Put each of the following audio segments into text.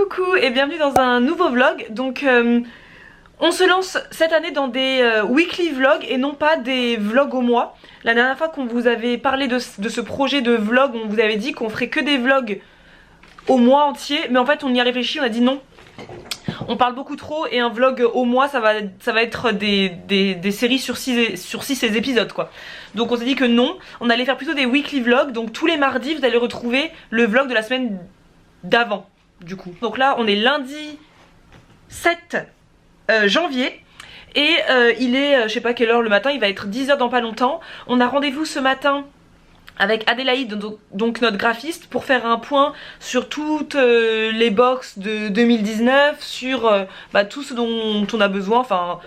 Coucou et bienvenue dans un nouveau vlog. Donc on se lance cette année dans des weekly vlogs et non pas des vlogs au mois. La dernière fois qu'on vous avait parlé de ce projet de vlog, on vous avait dit qu'on ferait que des vlogs au mois entier. Mais en fait on y a réfléchi, on a dit non. On parle beaucoup trop et un vlog au mois ça va être des séries sur 6 épisodes quoi. Donc on s'est dit que non, on allait faire plutôt des weekly vlogs. Donc tous les mardis vous allez retrouver le vlog de la semaine d'avant du coup. Donc là on est lundi 7 janvier et il est je sais pas quelle heure le matin, il va être 10 h dans pas longtemps. On a rendez-vous ce matin avec Adélaïde, donc notre graphiste, pour faire un point sur toutes les box de 2019, sur tout ce dont on a besoin, enfin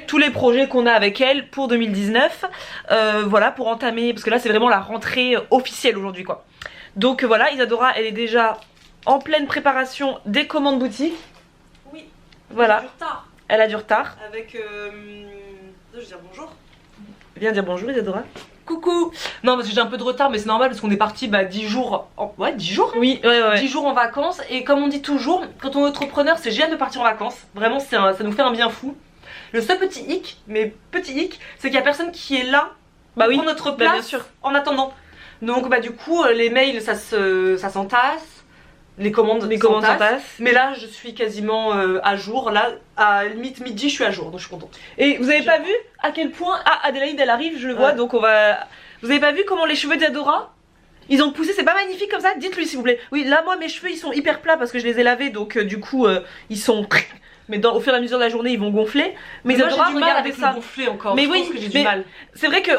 tous les projets qu'on a avec elle pour 2019, voilà, pour entamer, parce que là c'est vraiment la rentrée officielle aujourd'hui quoi. Donc voilà, Isadora elle est déjà en pleine préparation des commandes boutique. Oui, voilà. du retard. Elle a du retard. Avec... je vais dire bonjour. Viens dire bonjour Isadora. Coucou. Non parce que j'ai un peu de retard mais c'est normal parce qu'on est parti 10 jours ouais 10 jours hein. Oui ouais. 10 jours en vacances et comme on dit toujours quand on est entrepreneur c'est génial de partir en vacances. Vraiment ça nous fait un bien fou. Le seul petit hic, c'est qu'il y a personne qui est là pour prendre notre place bien sûr. en attendant. Donc du coup les mails ça s'entasse. Les commandes s'entassent. Mais là je suis quasiment à jour. Là à limite midi je suis à jour donc je suis contente. Et vous avez pas vu à quel point Adélaïde elle arrive, je le vois, donc on va... Vous avez pas vu comment les cheveux d'Isadora ils ont poussé, c'est pas magnifique comme ça? Dites-lui s'il vous plaît. Oui là moi mes cheveux ils sont hyper plats parce que je les ai lavés donc du coup ils sont... Mais au fur et à mesure de la journée ils vont gonfler. Mais Isadora j'ai du mal avec ça. Gonfler encore. Mais je oui, pense que j'ai du mal. C'est vrai que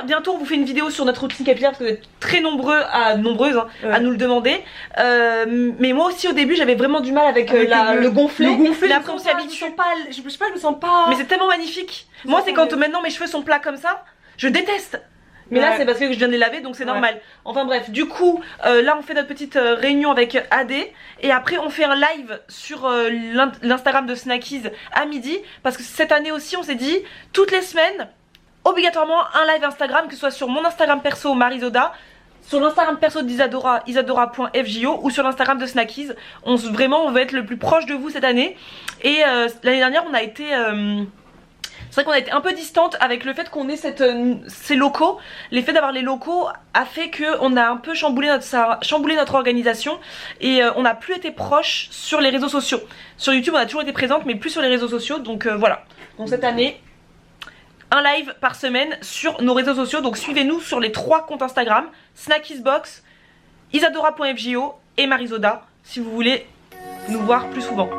bientôt on vous fait une vidéo sur notre routine capillaire parce que vous êtes très nombreuses à nous le demander. Mais moi aussi au début j'avais vraiment du mal avec le gonfler. Mais après on s'y habitue. Je sais pas, je me sens pas. Mais c'est tellement magnifique. Moi c'est quand maintenant mes cheveux sont plats comme ça, je déteste. Mais là c'est parce que je viens de les laver donc c'est normal. Enfin bref, du coup là on fait notre petite réunion avec Adé. Et après on fait un live sur l'Instagram de Snackies à midi. Parce que cette année aussi on s'est dit toutes les semaines obligatoirement un live Instagram, que ce soit sur mon Instagram perso Marisoda, sur l'Instagram perso d'Isadora, isadora.fjo, ou sur l'Instagram de Snackies. Vraiment on veut être le plus proche de vous cette année. Et l'année dernière on a été... c'est vrai qu'on a été un peu distante avec le fait qu'on ait ces locaux. L'effet d'avoir les locaux a fait qu'on a un peu chamboulé notre organisation. Et on n'a plus été proche sur les réseaux sociaux. Sur YouTube on a toujours été présente mais plus sur les réseaux sociaux. Donc voilà, donc cette année un live par semaine sur nos réseaux sociaux. Donc suivez-nous sur les 3 comptes Instagram, Snackiesbox, isadora.fjo et Marisoda, si vous voulez nous voir plus souvent.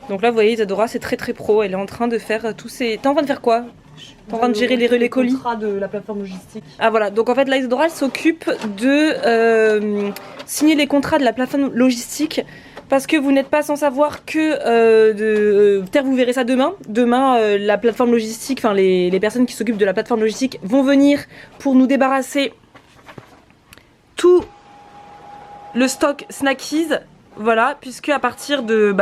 Donc là vous voyez Isadora c'est très pro, elle est en train de faire tous ces... T'es en train de faire quoi? T'es en train de gérer les relais colis de la plateforme logistique. Ah voilà, donc en fait là Isadora elle s'occupe de signer les contrats de la plateforme logistique. Parce que vous n'êtes pas sans savoir que peut-être vous verrez ça demain. Demain la plateforme logistique, enfin les personnes qui s'occupent de la plateforme logistique vont venir pour nous débarrasser tout le stock Snackies. Voilà, puisque à partir de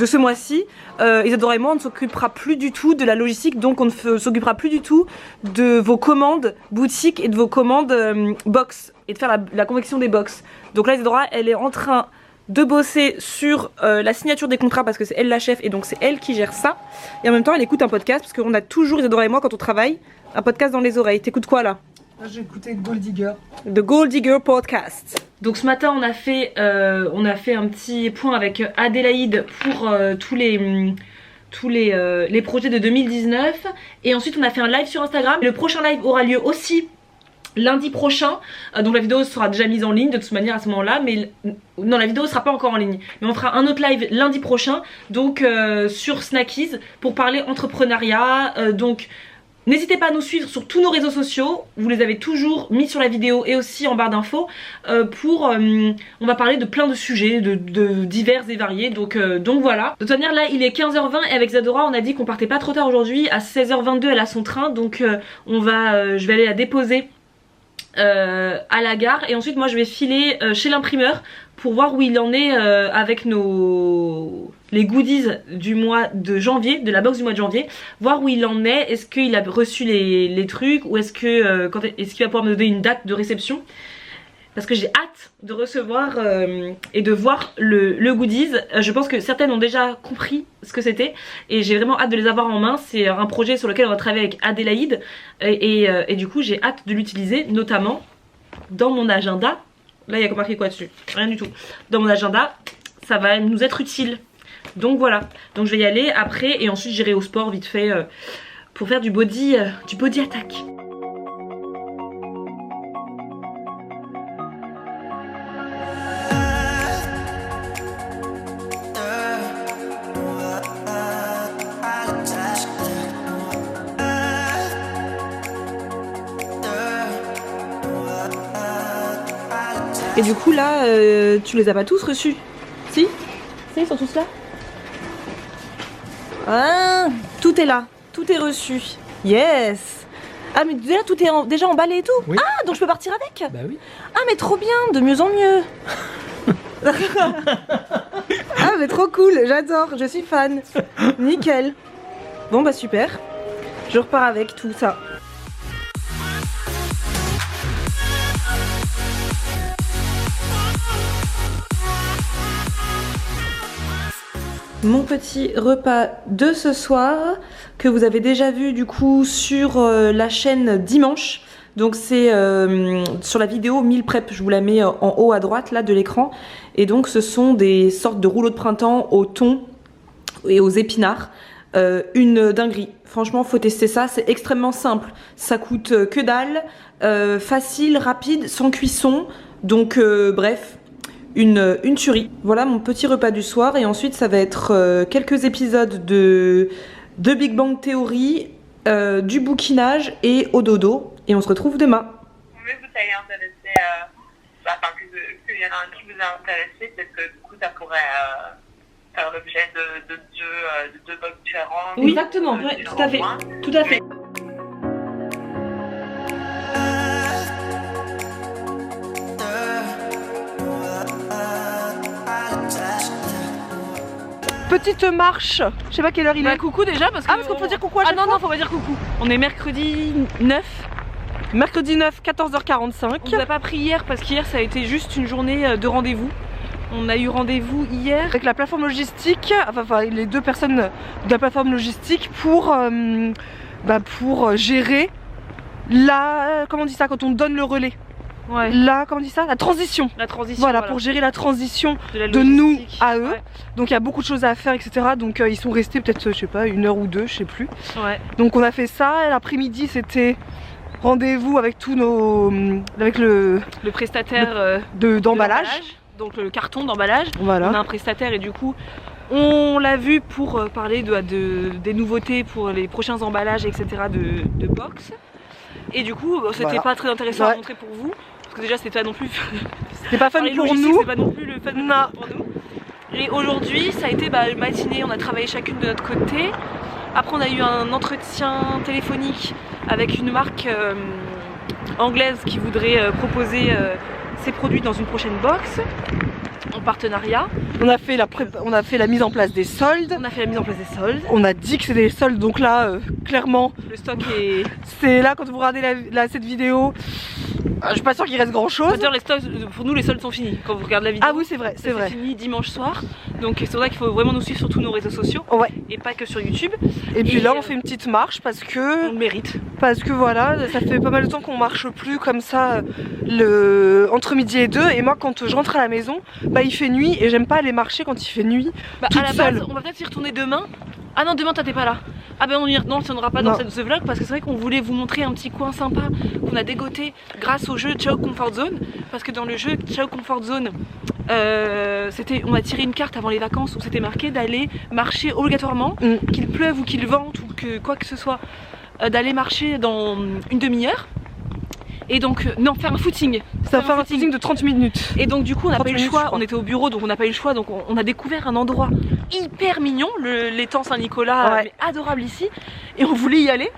ce mois-ci, Isadora et moi on ne s'occupera plus du tout de la logistique, donc on ne s'occupera plus du tout de vos commandes boutiques et de vos commandes box et de faire la confection des box. Donc là Isadora elle est en train de bosser sur la signature des contrats parce que c'est elle la chef et donc c'est elle qui gère ça. Et en même temps elle écoute un podcast parce qu'on a toujours, Isadora et moi quand on travaille, un podcast dans les oreilles. T'écoutes quoi là? J'ai écouté Gold Digger. The Gold Digger Podcast. Donc ce matin on a fait un petit point avec Adélaïde pour tous les projets de 2019. Et ensuite on a fait un live sur Instagram. Le prochain live aura lieu aussi lundi prochain. Donc la vidéo sera déjà mise en ligne de toute manière à ce moment là. Mais non, la vidéo sera pas encore en ligne. Mais on fera un autre live lundi prochain. Donc sur Snackies pour parler entrepreneuriat. Donc n'hésitez pas à nous suivre sur tous nos réseaux sociaux, vous les avez toujours mis sur la vidéo et aussi en barre d'infos on va parler de plein de sujets, de divers et variés, donc voilà. De toute manière là il est 15h20 et avec Isadora on a dit qu'on partait pas trop tard aujourd'hui, à 16h22 elle a son train donc je vais aller la déposer à la gare et ensuite moi je vais filer chez l'imprimeur pour voir où il en est avec les goodies du mois de janvier, de la box du mois de janvier, voir où il en est, est-ce qu'il a reçu les trucs ou est-ce qu'il va pouvoir me donner une date de réception. Parce que j'ai hâte de recevoir et de voir le goodies. Je pense que certaines ont déjà compris ce que c'était et j'ai vraiment hâte de les avoir en main. C'est un projet sur lequel on va travailler avec Adélaïde et du coup j'ai hâte de l'utiliser, notamment dans mon agenda. Là il y a marqué quoi dessus? Rien du tout. Dans mon agenda, ça va nous être utile. Donc voilà, donc je vais y aller après et ensuite j'irai au sport vite fait pour faire du body attack. Et du coup là, tu les as pas tous reçus? Si? Si, ils sont tous là? Ah, tout est là, tout est reçu. Yes! Ah mais déjà tout est déjà emballé et tout? Oui. Ah, donc je peux partir avec? Bah oui. Ah mais trop bien, de mieux en mieux. Ah mais trop cool, j'adore, je suis fan. Nickel. Bon bah super, je repars avec tout ça. Mon petit repas de ce soir que vous avez déjà vu du coup sur la chaîne dimanche. Donc c'est sur la vidéo meal prep, je vous la mets en haut à droite là de l'écran. Et donc ce sont des sortes de rouleaux de printemps au thon et aux épinards. Une dinguerie, franchement faut tester ça, c'est extrêmement simple. Ça coûte que dalle, facile, rapide, sans cuisson. Donc bref. Une tuerie. Voilà mon petit repas du soir et ensuite ça va être quelques épisodes de Big Bang Theory, du bouquinage et au dodo et on se retrouve demain. Mais vous avez intéressé, qu'il y en a un qui vous a intéressé, peut-être que du coup ça pourrait faire l'objet de deux box différents. Oui, exactement, ouais, tout à fait. Tout à fait. Petite marche, je sais pas quelle heure il est. Coucou déjà parce que. Ah, parce qu'on peut dire coucou à chaque fois. Non, faut pas dire coucou. On est mercredi 9. Mercredi 9, 14h45. On vous a pas pris hier parce qu'hier ça a été juste une journée de rendez-vous. On a eu rendez-vous hier avec la plateforme logistique, enfin les deux personnes de la plateforme logistique pour gérer la. Comment on dit ça quand on donne le relais? Ouais. Comment on dit ça? La transition. Voilà, pour gérer la transition de nous à eux. Ouais. Donc il y a beaucoup de choses à faire, etc. Donc ils sont restés peut-être, je sais pas, 1 heure ou 2, je sais plus. Ouais. Donc on a fait ça. L'après-midi c'était rendez-vous avec tous nos. Avec le prestataire d'emballage. Donc le carton d'emballage. Voilà. On a un prestataire et du coup on l'a vu pour parler des nouveautés pour les prochains emballages, etc. de box. Et du coup c'était pas très intéressant à montrer pour vous. Parce que déjà c'était pas non plus c'était pas fun pour nous, c'était pas non plus le fun pour nous. Et aujourd'hui ça a été matinée, on a travaillé chacune de notre côté. Après on a eu un entretien téléphonique avec une marque anglaise qui voudrait proposer ses produits dans une prochaine box en partenariat. On a fait la mise en place des soldes. On a dit que c'était des soldes, donc là clairement le stock est. C'est là quand vous regardez cette vidéo. Je suis pas sûre qu'il reste grand chose. Les stocks, pour nous les soldes sont finis quand vous regardez la vidéo. Ah oui c'est vrai, c'est vrai. C'est fini dimanche soir. Donc c'est vrai qu'il faut vraiment nous suivre sur tous nos réseaux sociaux. Ouais. Et pas que sur YouTube. Et puis là on fait une petite marche parce que. On le mérite. Parce que voilà, ça fait pas mal de temps qu'on marche plus comme ça entre midi et 2. Et moi quand je rentre à la maison, il fait nuit et j'aime pas aller marcher quand il fait nuit. À la base, on va peut-être y retourner demain. Ah non, demain t'es pas là. Ah ben on y retournera pas dans ce vlog parce que c'est vrai qu'on voulait vous montrer un petit coin sympa qu'on a dégoté grâce au jeu Ciao Comfort Zone. Parce que dans le jeu Ciao Comfort Zone, on a tiré une carte avant les vacances où c'était marqué d'aller marcher obligatoirement, qu'il pleuve ou qu'il vente ou que quoi que ce soit, d'aller marcher dans une demi-heure. Et donc, faire un footing. Ça va faire un footing de 30 minutes. Et donc du coup on n'a pas eu le choix, on était au bureau donc on n'a pas eu le choix. Donc on a découvert un endroit hyper mignon, l'étang Saint-Nicolas, mais adorable ici. Et on voulait y aller.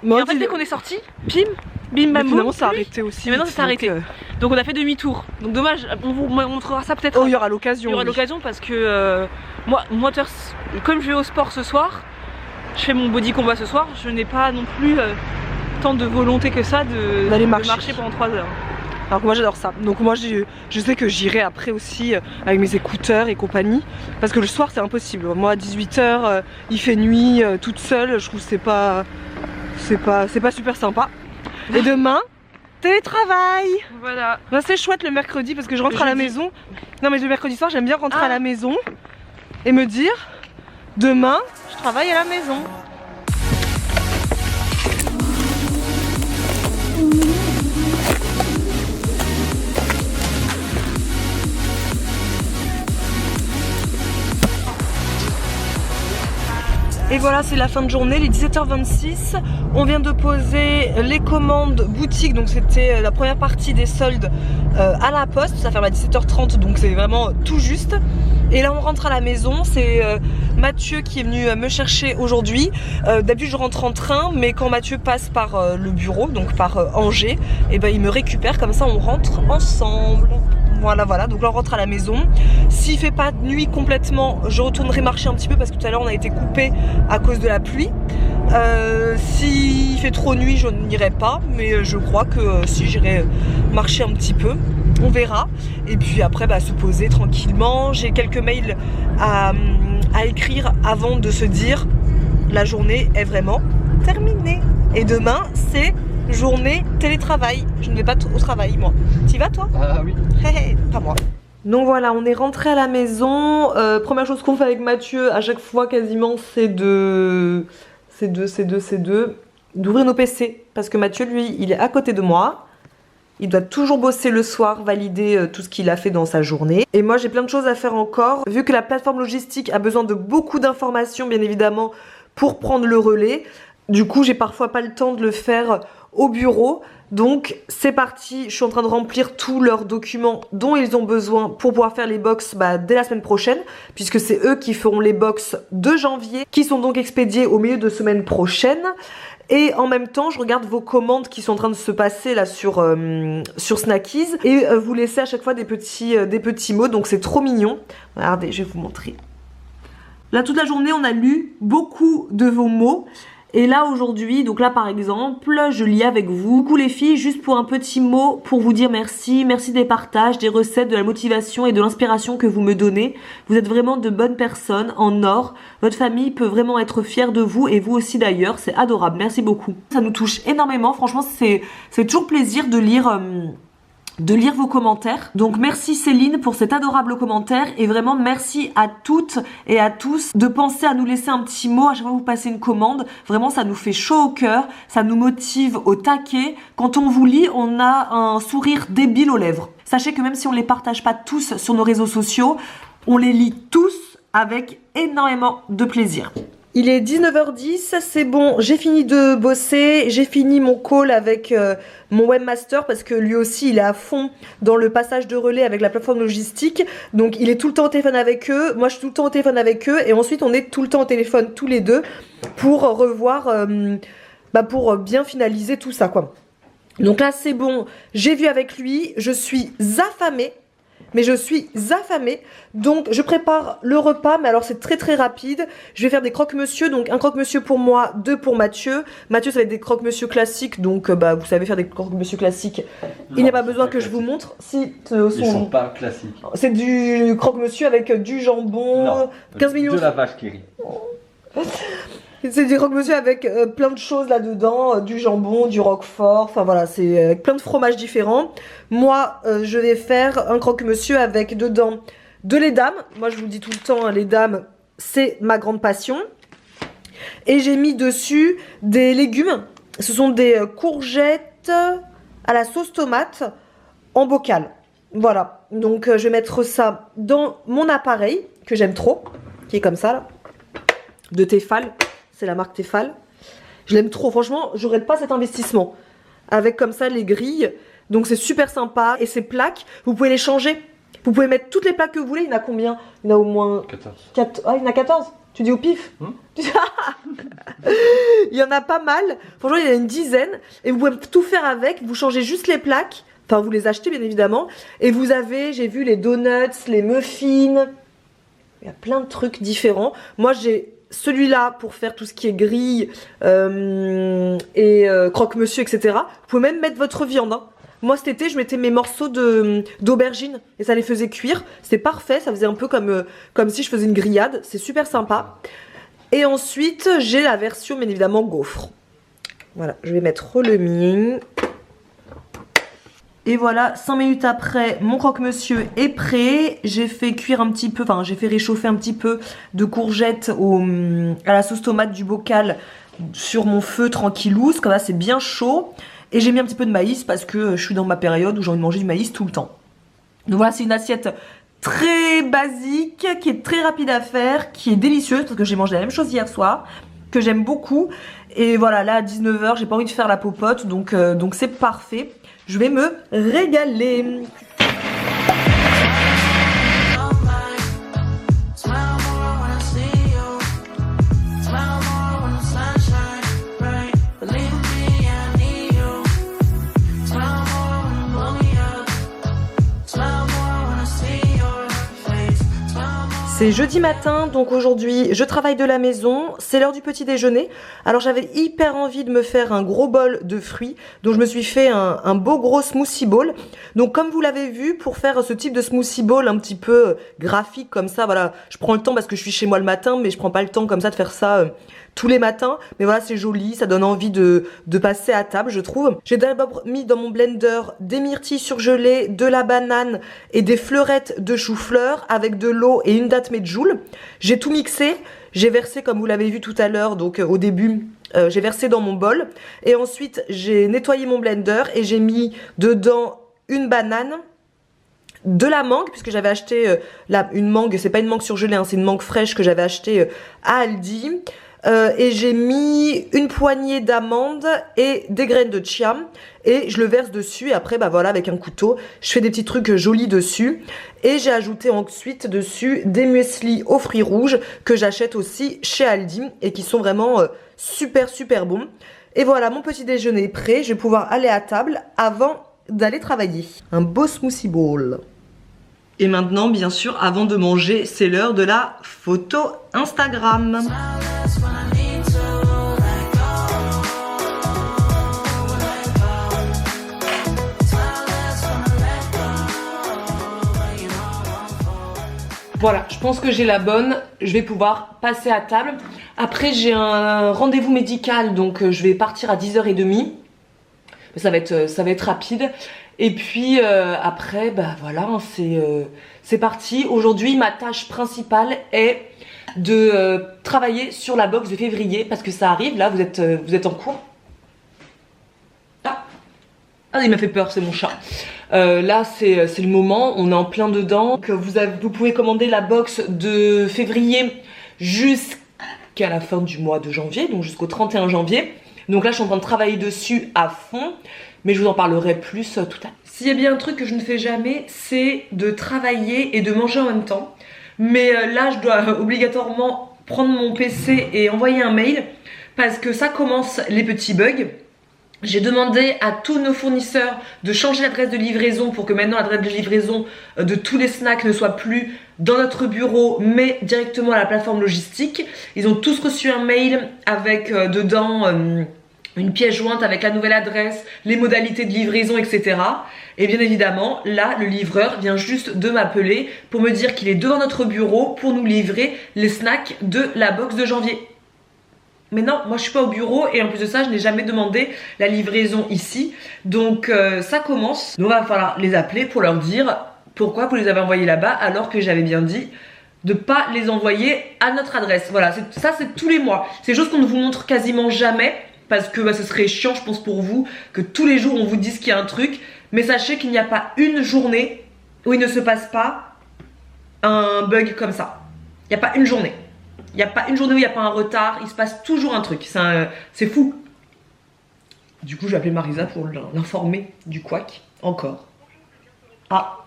Mais en fait dès qu'on est sorti, pim, bim bam boum. Finalement ça a arrêté aussi. Et maintenant ça s'est arrêté. Donc on a fait demi-tour. Donc dommage, on vous montrera ça peut-être. Oh, il y aura l'occasion. Il y aura l'occasion parce que moi, comme je vais au sport ce soir, je fais mon body combat ce soir, je n'ai pas non plus tant de volonté que ça d'aller marcher pendant 3 heures. Alors que moi j'adore ça. Donc moi je sais que j'irai après aussi avec mes écouteurs et compagnie. Parce que le soir c'est impossible. Moi à 18 h il fait nuit toute seule. Je trouve que c'est pas super sympa. Et demain, télétravail. Voilà. Ben, c'est chouette le mercredi parce que je rentre à la maison. Non mais le mercredi soir j'aime bien rentrer à la maison et me dire demain je travaille à la maison. Et voilà, c'est la fin de journée, les 17h26. On vient de poser les commandes boutique, donc c'était la première partie des soldes à la poste. Ça ferme à 17h30, donc c'est vraiment tout juste. Et là on rentre à la maison, c'est Mathieu qui est venu me chercher aujourd'hui. D'habitude je rentre en train, mais quand Mathieu passe par le bureau, donc par Angers, et ben il me récupère, comme ça on rentre ensemble. Voilà, donc là on rentre à la maison. S'il fait pas de nuit complètement, je retournerai marcher un petit peu parce que tout à l'heure on a été coupé à cause de la pluie. S'il fait trop nuit, je n'irai pas, mais je crois que si, j'irai marcher un petit peu. On verra. Et puis après se poser tranquillement. J'ai quelques mails à écrire avant de se dire la journée est vraiment terminée. Et demain c'est journée télétravail. Je ne vais pas au travail moi. T'y vas toi? Ah oui. Pas moi. Donc voilà, on est rentré à la maison. Première chose qu'on fait avec Mathieu à chaque fois quasiment, c'est d'ouvrir nos PC. Parce que Mathieu, lui, il est à côté de moi. Il doit toujours bosser le soir, valider tout ce qu'il a fait dans sa journée. Et moi, j'ai plein de choses à faire encore. Vu que la plateforme logistique a besoin de beaucoup d'informations, bien évidemment, pour prendre le relais. Du coup, j'ai parfois pas le temps de le faire au bureau. Donc c'est parti, je suis en train de remplir tous leurs documents dont ils ont besoin pour pouvoir faire les box dès la semaine prochaine, puisque c'est eux qui feront les box de janvier, qui sont donc expédiés au milieu de semaine prochaine. Et en même temps, je regarde vos commandes qui sont en train de se passer là sur Snackies, et vous laissez à chaque fois des petits mots, donc c'est trop mignon. Regardez, je vais vous montrer. Là, toute la journée, on a lu beaucoup de vos mots. Et là aujourd'hui, donc là par exemple, je lis avec vous. Coucou les filles, juste pour un petit mot pour vous dire merci. Merci des partages, des recettes, de la motivation et de l'inspiration que vous me donnez. Vous êtes vraiment de bonnes personnes, en or. Votre famille peut vraiment être fière de vous et vous aussi d'ailleurs. C'est adorable, merci beaucoup. Ça nous touche énormément, franchement c'est toujours plaisir de lire vos commentaires. Donc merci Céline pour cet adorable commentaire et vraiment merci à toutes et à tous de penser à nous laisser un petit mot à chaque fois que vous passez une commande. Vraiment ça nous fait chaud au cœur, ça nous motive au taquet. Quand on vous lit, on a un sourire débile aux lèvres. Sachez que même si on les partage pas tous sur nos réseaux sociaux, on les lit tous avec énormément de plaisir. Il est 19h10, c'est bon, j'ai fini de bosser, j'ai fini mon call avec mon webmaster parce que lui aussi il est à fond dans le passage de relais avec la plateforme logistique. Donc il est tout le temps au téléphone avec eux, moi je suis tout le temps au téléphone avec eux et ensuite on est tout le temps au téléphone tous les deux pour revoir, pour bien finaliser tout ça quoi. Donc là c'est bon, j'ai vu avec lui, je suis affamée. Mais je suis affamée, donc je prépare le repas, mais alors c'est très rapide. Je vais faire des croque-monsieur, donc un croque-monsieur pour moi, 2 pour Mathieu. Mathieu ça va être des croque-monsieur classiques, donc vous savez faire des croque-monsieur classiques. Il n'y a pas besoin que je vous montre. Si, ils sont pas classiques. C'est du croque-monsieur avec du jambon, non, 15 millions. De la vache qui rit. C'est du croque-monsieur avec plein de choses là-dedans, du jambon, du roquefort, enfin voilà, c'est avec plein de fromages différents. Moi, je vais faire un croque-monsieur avec dedans de lait d'âme. Moi, je vous le dis tout le temps, les dames, c'est ma grande passion. Et j'ai mis dessus des légumes. Ce sont des courgettes à la sauce tomate en bocal. Voilà, donc je vais mettre ça dans mon appareil, que j'aime trop, qui est comme ça là, de Tefal. C'est la marque Tefal. Je l'aime trop, franchement, j'aurais pas cet investissement. Avec comme ça les grilles. Donc c'est super sympa. Et ces plaques, vous pouvez les changer. Vous pouvez mettre toutes les plaques que vous voulez. Il y en a combien? Il y en a au moins 14. Ah, il y en a 14. Tu dis au pif? Il y en a pas mal. Franchement, il y en a une dizaine. Et vous pouvez tout faire avec. Vous changez juste les plaques. Enfin, vous les achetez, bien évidemment. Et vous avez, j'ai vu, les donuts, les muffins. Il y a plein de trucs différents. Moi, j'ai celui-là pour faire tout ce qui est grille et croque-monsieur, etc. Vous pouvez même mettre votre viande. Hein. Moi, cet été, je mettais mes morceaux d'aubergine et ça les faisait cuire. C'était parfait. Ça faisait un peu comme si je faisais une grillade. C'est super sympa. Et ensuite, j'ai la version, bien évidemment, gaufre. Voilà, je vais mettre le mien. Et voilà, 5 minutes après, mon croque-monsieur est prêt. J'ai fait cuire un petit peu, enfin j'ai fait réchauffer un petit peu de courgettes à la sauce tomate du bocal sur mon feu tranquillousse. Comme ça, c'est bien chaud. Et j'ai mis un petit peu de maïs parce que je suis dans ma période où j'ai envie de manger du maïs tout le temps. Donc voilà, c'est une assiette très basique, qui est très rapide à faire, qui est délicieuse parce que j'ai mangé la même chose hier soir, que j'aime beaucoup. Et voilà, là à 19 h, j'ai pas envie de faire la popote, donc c'est parfait. Je vais me régaler. C'est jeudi matin, donc aujourd'hui je travaille de la maison, c'est l'heure du petit déjeuner. Alors j'avais hyper envie de me faire un gros bol de fruits, donc je me suis fait un beau gros smoothie bowl. Donc comme vous l'avez vu, pour faire ce type de smoothie bowl un petit peu graphique comme ça, voilà, je prends le temps parce que je suis chez moi le matin, mais je prends pas le temps comme ça de faire ça tous les matins. Mais voilà, c'est joli, ça donne envie de passer à table, je trouve. J'ai d'abord mis dans mon blender des myrtilles surgelées, de la banane et des fleurettes de chou-fleur avec de l'eau et une date medjool. J'ai tout mixé, j'ai versé comme vous l'avez vu tout à l'heure, donc au début, j'ai versé dans mon bol. Et ensuite, j'ai nettoyé mon blender et j'ai mis dedans une banane, de la mangue, puisque j'avais acheté une mangue, c'est pas une mangue surgelée, hein, c'est une mangue fraîche que j'avais acheté à Aldi. Et j'ai mis une poignée d'amandes et des graines de chia et je le verse dessus et après bah voilà, avec un couteau je fais des petits trucs jolis dessus. Et j'ai ajouté ensuite dessus des muesli aux fruits rouges que j'achète aussi chez Aldi et qui sont vraiment super bons. Et voilà, mon petit déjeuner est prêt, je vais pouvoir aller à table avant d'aller travailler. Un beau smoothie bowl. Et maintenant, bien sûr, avant de manger, c'est l'heure de la photo Instagram. Voilà, je pense que j'ai la bonne, je vais pouvoir passer à table. Après, j'ai un rendez-vous médical, donc je vais partir à 10h30. Ça va être rapide. Et puis après, bah voilà, c'est parti. Aujourd'hui, ma tâche principale est de travailler sur la box de février parce que ça arrive. Là, vous êtes en cours. Ah, il m'a fait peur, c'est mon chat. Là, c'est le moment, on est en plein dedans. Donc, vous pouvez commander la box de février jusqu'à la fin du mois de janvier, donc jusqu'au 31 janvier. Donc là, je suis en train de travailler dessus à fond, mais je vous en parlerai plus tout à l'heure. S'il y a bien un truc que je ne fais jamais, c'est de travailler et de manger en même temps. Mais là, je dois obligatoirement prendre mon PC et envoyer un mail parce que ça commence les petits bugs. J'ai demandé à tous nos fournisseurs de changer l'adresse de livraison pour que maintenant l'adresse de livraison de tous les snacks ne soit plus dans notre bureau mais directement à la plateforme logistique. Ils ont tous reçu un mail avec dedans une pièce jointe avec la nouvelle adresse, les modalités de livraison, etc. Et bien évidemment, là, le livreur vient juste de m'appeler pour me dire qu'il est devant notre bureau pour nous livrer les snacks de la box de janvier. Mais non, moi je suis pas au bureau et en plus de ça, je n'ai jamais demandé la livraison ici. Donc ça commence. Donc il va falloir les appeler pour leur dire pourquoi vous les avez envoyés là-bas alors que j'avais bien dit de pas les envoyer à notre adresse. Voilà, ça c'est tous les mois. C'est des choses qu'on ne vous montre quasiment jamais parce que bah, ce serait chiant, je pense, pour vous que tous les jours on vous dise qu'il y a un truc. Mais sachez qu'il n'y a pas une journée où il ne se passe pas un bug comme ça. Il n'y a pas une journée. Il n'y a pas une journée où il n'y a pas un retard, il se passe toujours un truc, c'est fou. Du coup, je vais appeler Marisa pour l'informer du couac, encore. Ah,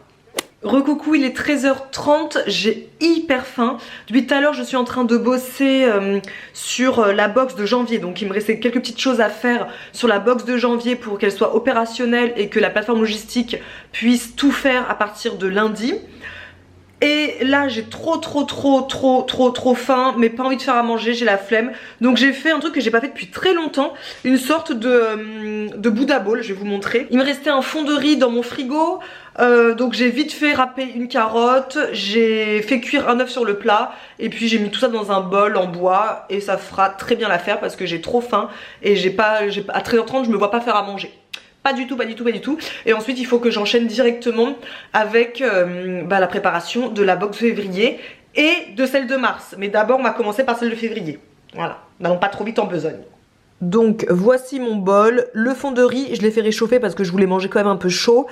Recoucou, il est 13h30, j'ai hyper faim. Depuis tout à l'heure, je suis en train de bosser sur la box de janvier. Donc il me restait quelques petites choses à faire sur la box de janvier pour qu'elle soit opérationnelle et que la plateforme logistique puisse tout faire à partir de lundi. Et là j'ai trop faim, mais pas envie de faire à manger, j'ai la flemme. Donc j'ai fait un truc que j'ai pas fait depuis très longtemps, une sorte de Buddha Bowl, je vais vous montrer. Il me restait un fond de riz dans mon frigo, donc j'ai vite fait râper une carotte, j'ai fait cuire un œuf sur le plat, et puis j'ai mis tout ça dans un bol en bois, et ça fera très bien l'affaire parce que j'ai trop faim, et à 13h30 je me vois pas faire à manger. Pas du tout. Et ensuite il faut que j'enchaîne directement avec la préparation de la box de février et de celle de mars. Mais d'abord on va commencer par celle de février. Voilà, n'allons pas trop vite en besogne. Donc voici mon bol, le fond de riz, je l'ai fait réchauffer parce que je voulais manger quand même un peu chaud.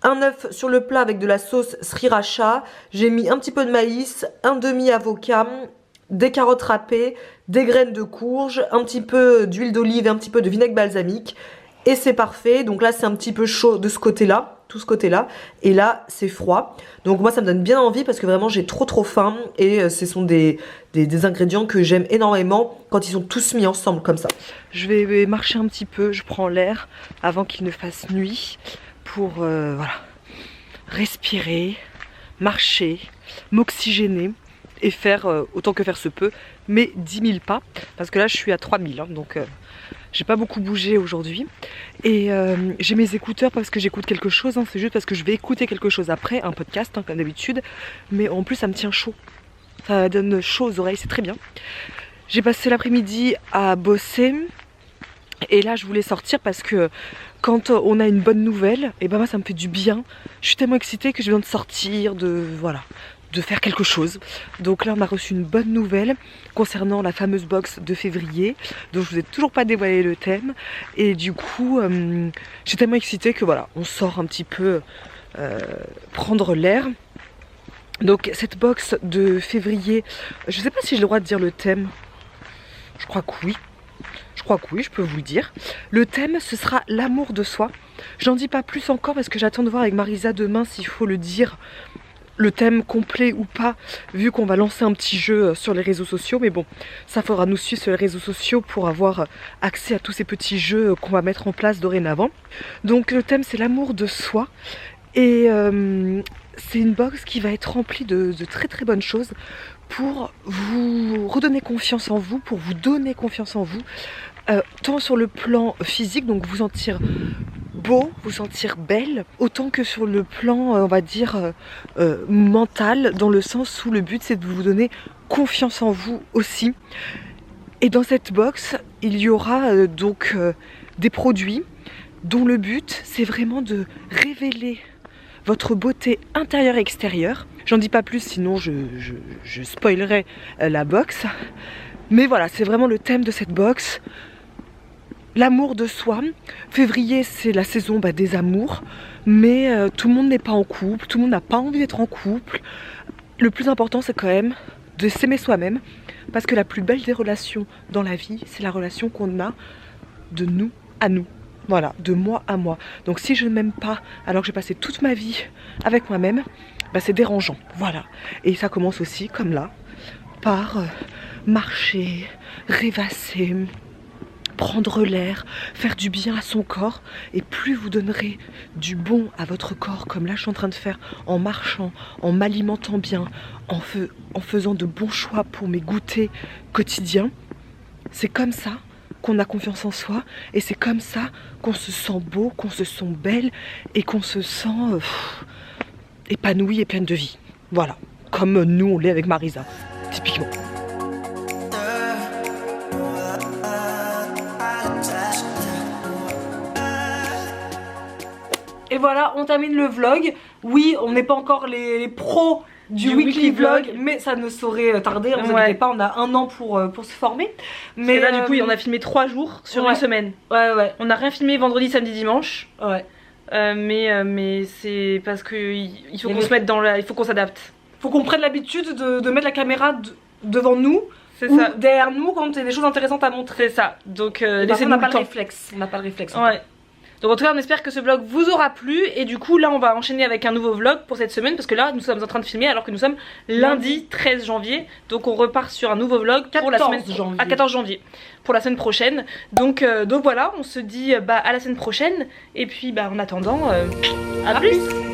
Un œuf sur le plat avec de la sauce sriracha. J'ai mis un petit peu de maïs, un demi avocat, des carottes râpées, des graines de courge, un petit peu d'huile d'olive et un petit peu de vinaigre balsamique. Et c'est parfait, donc là c'est un petit peu chaud de ce côté-là, tout ce côté-là, et là c'est froid. Donc moi ça me donne bien envie parce que vraiment j'ai trop faim et ce sont des ingrédients que j'aime énormément quand ils sont tous mis ensemble comme ça. Je vais marcher un petit peu, je prends l'air avant qu'il ne fasse nuit pour voilà, respirer, marcher, m'oxygéner et faire autant que faire se peut, mais 10 000 pas, parce que là je suis à 3000, hein, donc... j'ai pas beaucoup bougé aujourd'hui et j'ai mes écouteurs parce que j'écoute quelque chose, hein. C'est juste parce que je vais écouter quelque chose après, un podcast hein, comme d'habitude, mais en plus ça me tient chaud, ça donne chaud aux oreilles, c'est très bien. J'ai passé l'après-midi à bosser et là je voulais sortir parce que quand on a une bonne nouvelle, et ben moi ça me fait du bien, je suis tellement excitée que je viens de sortir, de faire quelque chose. Donc là on a reçu une bonne nouvelle concernant la fameuse box de février, donc je vous ai toujours pas dévoilé le thème et du coup je suis tellement excitée que voilà, on sort un petit peu prendre l'air. Donc cette box de février, je sais pas si j'ai le droit de dire le thème, je crois que oui, je peux vous le dire. Le thème ce sera l'amour de soi. J'en dis pas plus encore parce que j'attends de voir avec Marisa demain s'il faut le dire, le thème complet ou pas, vu qu'on va lancer un petit jeu sur les réseaux sociaux. Mais bon, ça faudra nous suivre sur les réseaux sociaux pour avoir accès à tous ces petits jeux qu'on va mettre en place dorénavant. Donc le thème c'est l'amour de soi et c'est une box qui va être remplie de très bonnes choses pour vous redonner confiance en vous, pour vous donner confiance en vous, tant sur le plan physique, donc vous sentir beau, vous sentir belle, autant que sur le plan on va dire mental, dans le sens où le but c'est de vous donner confiance en vous aussi. Et dans cette box il y aura donc des produits dont le but c'est vraiment de révéler votre beauté intérieure et extérieure. J'en dis pas plus sinon je spoilerai la box, mais voilà, c'est vraiment le thème de cette box. L'amour de soi. Février c'est la saison des amours, mais tout le monde n'est pas en couple, tout le monde n'a pas envie d'être en couple. Le plus important c'est quand même de s'aimer soi-même, parce que la plus belle des relations dans la vie c'est la relation qu'on a de nous à nous, voilà, de moi à moi. Donc si je ne m'aime pas alors que j'ai passé toute ma vie avec moi-même, c'est dérangeant, voilà. Et ça commence aussi comme là par marcher, rêvasser, prendre l'air, faire du bien à son corps. Et plus vous donnerez du bon à votre corps, comme là je suis en train de faire, en marchant, en m'alimentant bien, en faisant de bons choix pour mes goûters quotidiens, c'est comme ça qu'on a confiance en soi, et c'est comme ça qu'on se sent beau, qu'on se sent belle et qu'on se sent épanouie et pleine de vie. Voilà, comme nous on l'est avec Marisa, typiquement. Et voilà, on termine le vlog. Oui, on n'est pas encore les pros du weekly vlog, mais ça ne saurait tarder, ne vous inquiétez pas, on a 1 an pour se former. Mais là du coup on a filmé 3 jours sur une semaine. Ouais. On n'a rien filmé vendredi, samedi, dimanche. Ouais. Mais c'est parce qu'il faut qu'on se mette dans la... il faut qu'on s'adapte. Faut qu'on prenne l'habitude de mettre la caméra devant nous. C'est ça. Derrière nous quand il y a des choses intéressantes à montrer. C'est ça. Donc on n'a pas le réflexe. On n'a pas le réflexe. Ouais. Donc en tout cas on espère que ce vlog vous aura plu. Et du coup là on va enchaîner avec un nouveau vlog pour cette semaine. Parce que là nous sommes en train de filmer alors que nous sommes lundi 13 janvier. Donc on repart sur un nouveau vlog pour la semaine à 14 janvier pour la semaine prochaine. Donc voilà, on se dit à la semaine prochaine. Et puis en attendant, à plus.